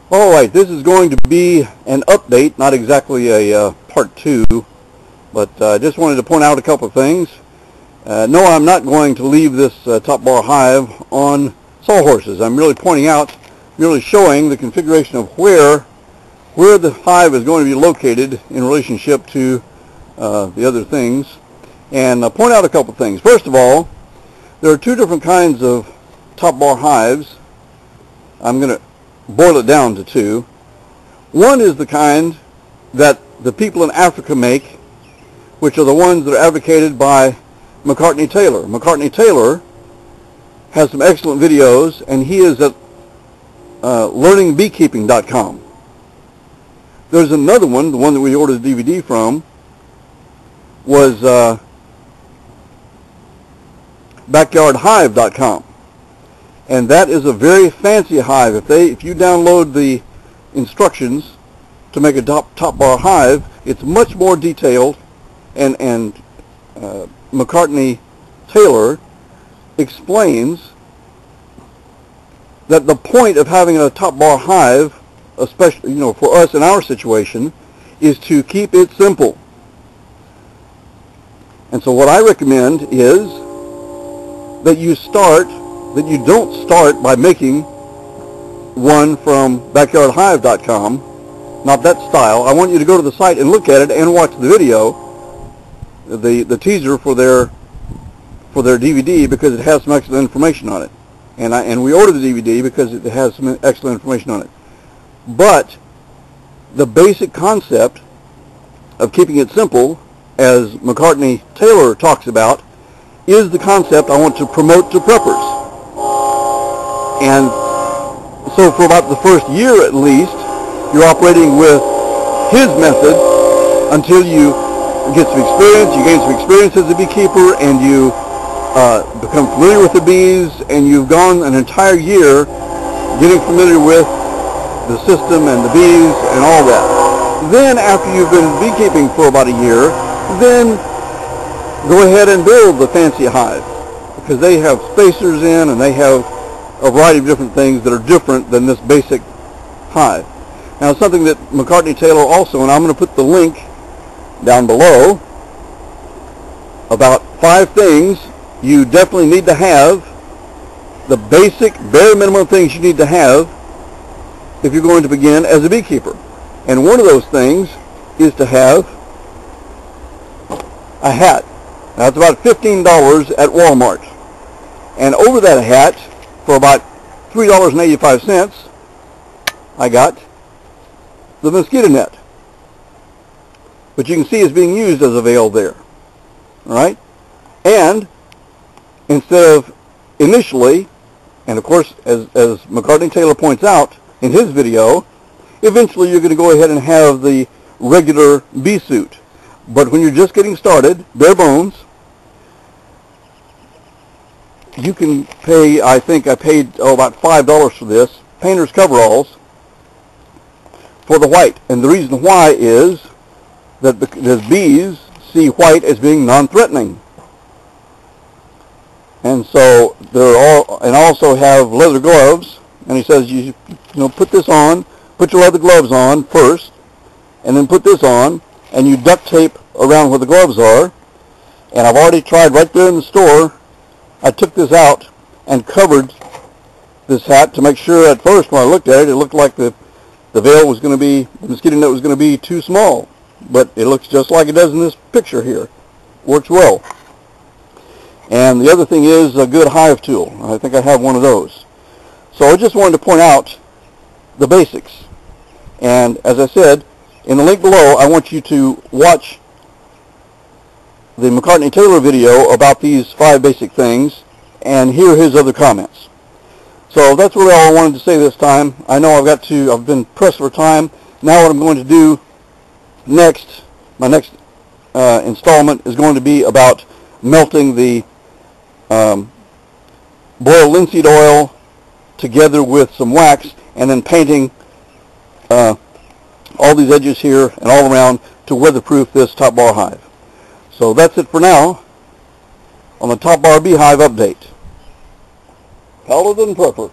Alright, this is going to be an update, not exactly a part 2, but I just wanted to point out a couple of things. No, I'm not going to leave this top bar hive on sawhorses. I'm really pointing out, really showing the configuration of where the hive is going to be located in relationship to the other things, and point out a couple of things. First of all, there are two different kinds of top bar hives. I'm going to boil it down to two. One is the kind that the people in Africa make, which are the ones that are advocated by McCartney Taylor. McCartney Taylor has some excellent videos, and he is at learningbeekeeping.com. There's another one, the one that we ordered the DVD from, was BackYardHive.com. And that is a very fancy hive. If you download the instructions to make a top bar hive, it's much more detailed, and McCartney Taylor explains that the point of having a top bar hive, especially for us in our situation, is to keep it simple. And so what I recommend is that you don't start by making one from BackYardHive.com, not that style. I want you to go to the site and look at it and watch the video, the teaser for their DVD, because it has some excellent information on it. And we ordered the DVD because it has some excellent information on it. But the basic concept of keeping it simple, as McCartney Taylor talks about, is the concept I want to promote to preppers. And so for about the first year at least, you're operating with his method until you get some experience, you gain some experience as a beekeeper, and you become familiar with the bees, and you've gone an entire year getting familiar with the system and the bees and all that. Then after you've been beekeeping for about a year, then go ahead and build the fancy hive, because they have spacers in, and they have a variety of different things that are different than this basic hive. Now, something that McCartney Taylor also, and I'm going to put the link down below, about 5 things you definitely need to have, the basic bare minimum things you need to have if you're going to begin as a beekeeper. And one of those things is to have a hat. Now, it's about $15 at Walmart. And over that hat, for about $3.85, I got the mosquito net, which you can see is being used as a veil there. All right? And instead of initially, and of course, as McCartney Taylor points out in his video, eventually you're going to go ahead and have the regular bee suit. But when you're just getting started, bare bones, you can pay, I think I paid about $5 for this, painter's coveralls for the white. And the reason why is that the bees see white as being non-threatening. And so and also have leather gloves. And he says, you put this on, put your leather gloves on first, and then put this on, and you duct tape around where the gloves are. And I've already tried right there in the store. I took this out and covered this hat to make sure at first when I looked at it, it looked like the veil was going to be, the mosquito net was going to be too small. But it looks just like it does in this picture here. Works well. And the other thing is a good hive tool. I think I have one of those. So I just wanted to point out the basics. And as I said, in the link below, I want you to watch the McCartney Taylor video about these 5 basic things and hear his other comments. So that's really all I wanted to say this time. I know I've been pressed for time. Now what I'm going to do next, my next installment is going to be about melting the boiled linseed oil together with some wax, and then painting all these edges here and all around to weatherproof this top bar hive. So that's it for now on the top bar beehive update. Paladin Prepper.